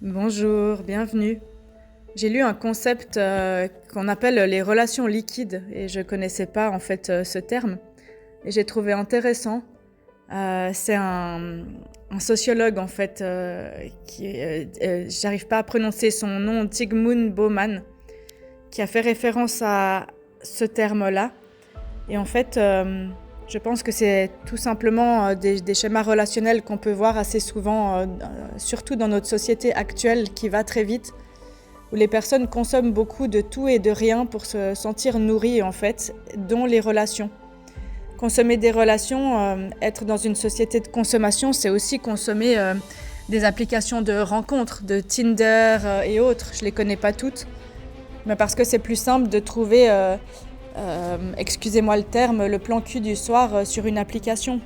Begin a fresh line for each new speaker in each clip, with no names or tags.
Bonjour, bienvenue. J'ai lu un concept qu'on appelle les relations liquides et je connaissais pas en fait ce terme et j'ai trouvé intéressant. C'est un sociologue en fait j'arrive pas à prononcer son nom, Zygmunt Bauman, qui a fait référence à ce terme-là. Et en fait, je pense que c'est tout simplement des schémas relationnels qu'on peut voir assez souvent, surtout dans notre société actuelle qui va très vite, où les personnes consomment beaucoup de tout et de rien pour se sentir nourries en fait, dont les relations. Consommer des relations, être dans une société de consommation, c'est aussi consommer des applications de rencontres, de Tinder et autres. Je les connais pas toutes, mais parce que c'est plus simple de trouver excusez-moi le terme, le plan cul du soir sur une application.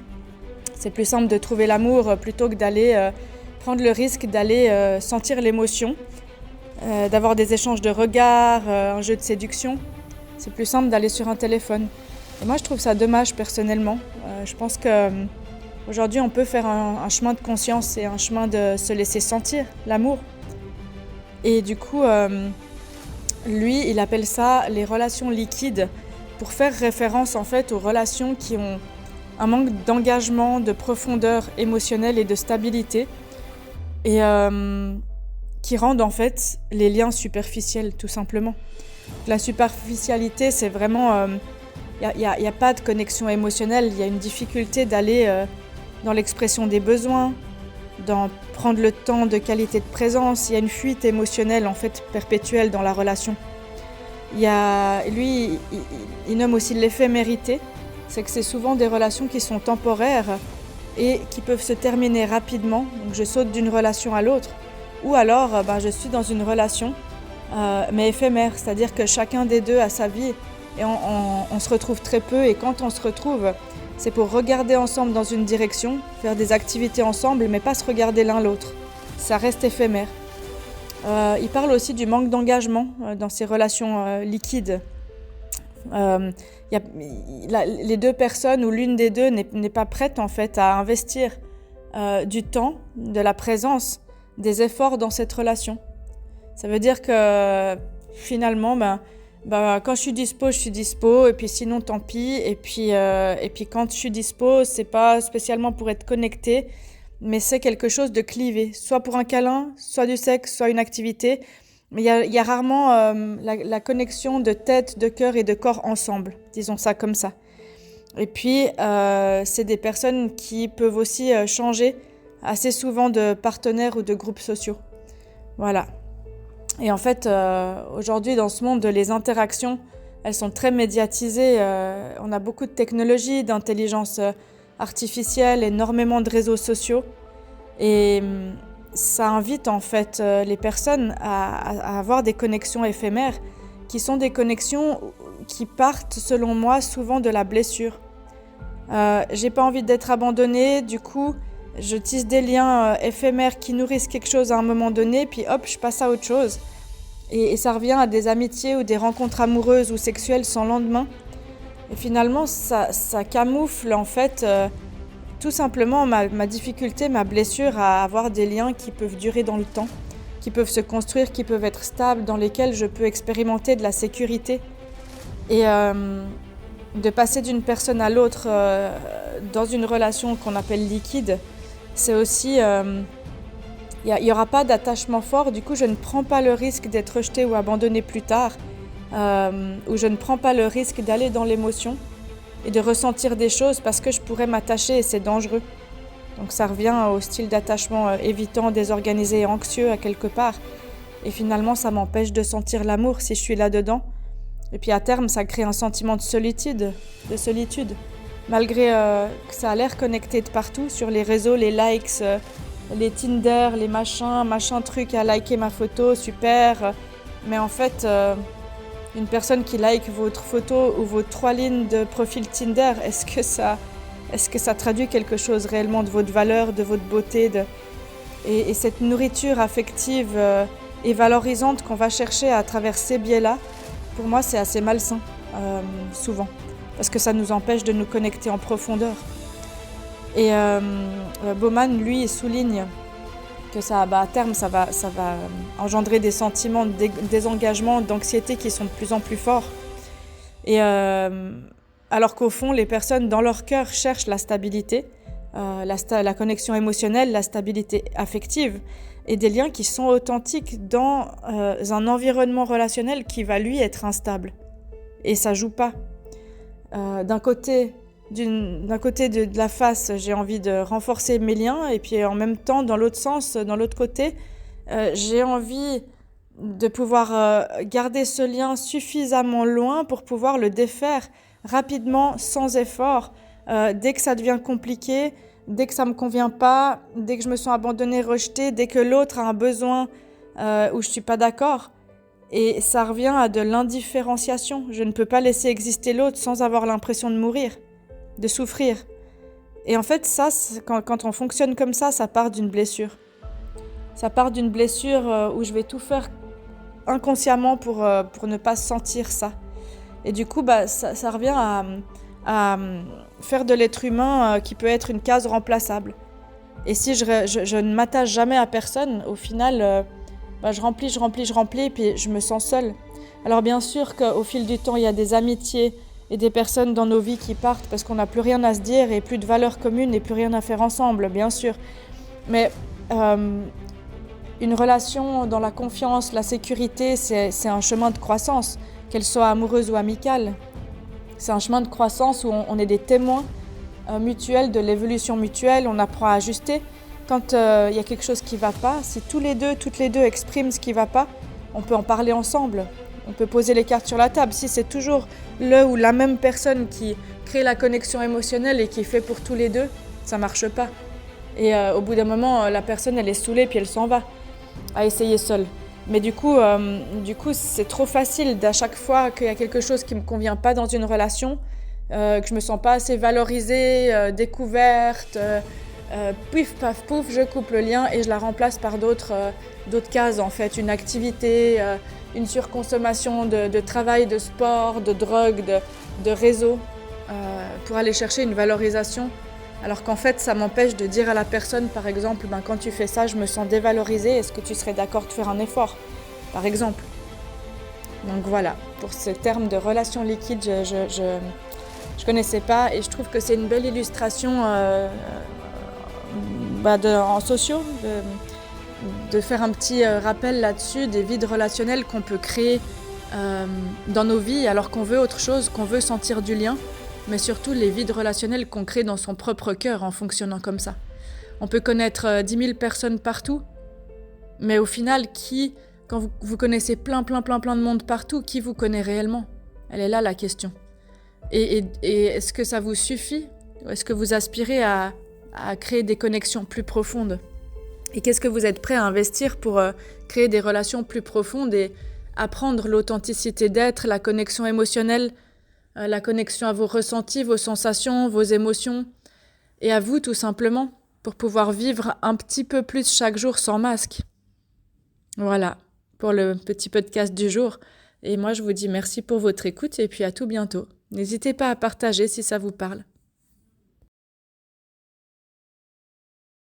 C'est plus simple de trouver l'amour plutôt que d'aller prendre le risque d'aller sentir l'émotion, d'avoir des échanges de regards, un jeu de séduction. C'est plus simple d'aller sur un téléphone. Et moi, je trouve ça dommage personnellement. Je pense qu'aujourd'hui, on peut faire un chemin de conscience et un chemin de se laisser sentir l'amour. Et du coup, lui, il appelle ça les relations liquides pour faire référence en fait aux relations qui ont un manque d'engagement, de profondeur émotionnelle et de stabilité et qui rendent en fait les liens superficiels tout simplement. La superficialité, c'est vraiment... Il n'y a pas de connexion émotionnelle, il y a une difficulté d'aller dans l'expression des besoins, d'en prendre le temps de qualité de présence. Il y a une fuite émotionnelle en fait perpétuelle dans la relation. Lui, il nomme aussi l'éphémérité. C'est que c'est souvent des relations qui sont temporaires et qui peuvent se terminer rapidement. Donc je saute d'une relation à l'autre. Ou alors je suis dans une relation mais éphémère, c'est-à-dire que chacun des deux a sa vie et on se retrouve très peu. Et quand on se retrouve, c'est pour regarder ensemble dans une direction, faire des activités ensemble, mais pas se regarder l'un l'autre. Ça reste éphémère. Il parle aussi du manque d'engagement dans ces relations liquides. Les deux personnes ou l'une des deux n'est pas prête en fait à investir du temps, de la présence, des efforts dans cette relation. Ça veut dire que finalement, quand je suis dispo, et puis sinon tant pis. Et puis quand je suis dispo, c'est pas spécialement pour être connecté, mais c'est quelque chose de clivé, soit pour un câlin, soit du sexe, soit une activité. Mais il y a rarement la connexion de tête, de cœur et de corps ensemble, disons ça comme ça. Et puis, c'est des personnes qui peuvent aussi changer assez souvent de partenaires ou de groupes sociaux. Voilà. Et en fait, aujourd'hui, dans ce monde, les interactions, elles sont très médiatisées. On a beaucoup de technologies, d'intelligence artificielle, énormément de réseaux sociaux. Et ça invite en fait les personnes à avoir des connexions éphémères, qui sont des connexions qui partent, selon moi, souvent de la blessure. J'ai pas envie d'être abandonnée, du coup, je tisse des liens éphémères qui nourrissent quelque chose à un moment donné, puis hop, je passe à autre chose. Et ça revient à des amitiés ou des rencontres amoureuses ou sexuelles sans lendemain. Et finalement, ça camoufle en fait tout simplement ma difficulté, ma blessure à avoir des liens qui peuvent durer dans le temps, qui peuvent se construire, qui peuvent être stables, dans lesquels je peux expérimenter de la sécurité. Et de passer d'une personne à l'autre dans une relation qu'on appelle liquide, c'est aussi... il n'y aura pas d'attachement fort, du coup je ne prends pas le risque d'être rejetée ou abandonnée plus tard, ou je ne prends pas le risque d'aller dans l'émotion et de ressentir des choses parce que je pourrais m'attacher et c'est dangereux. Donc ça revient au style d'attachement évitant, désorganisé et anxieux à quelque part. Et finalement ça m'empêche de sentir l'amour si je suis là-dedans. Et puis à terme ça crée un sentiment de solitude. Malgré que ça a l'air connecté de partout, sur les réseaux, les likes, les Tinder, les machin truc à liker ma photo, super. Mais en fait, une personne qui like votre photo ou vos 3 lignes de profil Tinder, est-ce que ça traduit quelque chose réellement de votre valeur, de votre beauté et cette nourriture affective et valorisante qu'on va chercher à travers ces biais-là, pour moi, c'est assez malsain, souvent. Parce que ça nous empêche de nous connecter en profondeur. Et Bauman, lui, souligne que ça, à terme, ça va engendrer des sentiments de désengagement, d'anxiété qui sont de plus en plus forts. Et alors qu'au fond, les personnes dans leur cœur cherchent la stabilité, la connexion émotionnelle, la stabilité affective et des liens qui sont authentiques dans un environnement relationnel qui va lui être instable. Et ça joue pas. D'un côté de la face, j'ai envie de renforcer mes liens et puis en même temps, dans l'autre sens, dans l'autre côté, j'ai envie de pouvoir garder ce lien suffisamment loin pour pouvoir le défaire rapidement, sans effort, dès que ça devient compliqué, dès que ça me convient pas, dès que je me sens abandonnée, rejetée, dès que l'autre a un besoin où je suis pas d'accord. Et ça revient à de l'indifférenciation. Je ne peux pas laisser exister l'autre sans avoir l'impression de mourir, de souffrir. Et en fait, ça, quand on fonctionne comme ça part d'une blessure. Ça part d'une blessure où je vais tout faire inconsciemment pour ne pas sentir ça. Et du coup, ça revient à faire de l'être humain qui peut être une case remplaçable. Et si je ne m'attache jamais à personne, au final, je remplis, et puis je me sens seule. Alors bien sûr qu'au fil du temps, il y a des amitiés et des personnes dans nos vies qui partent parce qu'on n'a plus rien à se dire et plus de valeurs communes et plus rien à faire ensemble, bien sûr. Mais une relation dans la confiance, la sécurité, c'est un chemin de croissance, qu'elle soit amoureuse ou amicale. C'est un chemin de croissance où on est des témoins mutuels de l'évolution mutuelle, on apprend à ajuster. Quand y a quelque chose qui ne va pas, si toutes les deux expriment ce qui ne va pas, on peut en parler ensemble. On peut poser les cartes sur la table. Si c'est toujours le ou la même personne qui crée la connexion émotionnelle et qui fait pour tous les deux, ça ne marche pas. Et au bout d'un moment, la personne, elle est saoulée puis elle s'en va à essayer seule. Mais du coup, c'est trop facile d'à chaque fois qu'il y a quelque chose qui ne me convient pas dans une relation, que je ne me sens pas assez valorisée, découverte, pif, paf, pouf, je coupe le lien et je la remplace par d'autres cases en fait, une activité, une surconsommation de travail, de sport, de drogue, de réseau, pour aller chercher une valorisation. Alors qu'en fait, ça m'empêche de dire à la personne, par exemple, quand tu fais ça, je me sens dévalorisée, est-ce que tu serais d'accord de faire un effort, par exemple. Donc voilà, pour ce terme de relation liquide, je connaissais pas et je trouve que c'est une belle illustration en sociaux, de faire un petit rappel là-dessus des vides relationnels qu'on peut créer dans nos vies alors qu'on veut autre chose, qu'on veut sentir du lien, mais surtout les vides relationnels qu'on crée dans son propre cœur en fonctionnant comme ça. On peut connaître 10 000 personnes partout, mais au final, quand vous connaissez plein de monde partout, qui vous connaît réellement ? Elle est là la question. Et est-ce que ça vous suffit ? Ou est-ce que vous aspirez à créer des connexions plus profondes ? Et qu'est-ce que vous êtes prêt à investir pour créer des relations plus profondes et apprendre l'authenticité d'être, la connexion émotionnelle, la connexion à vos ressentis, vos sensations, vos émotions, et à vous tout simplement, pour pouvoir vivre un petit peu plus chaque jour sans masque. Voilà, pour le petit podcast du jour. Et moi, je vous dis merci pour votre écoute et puis à tout bientôt. N'hésitez pas à partager si ça vous parle.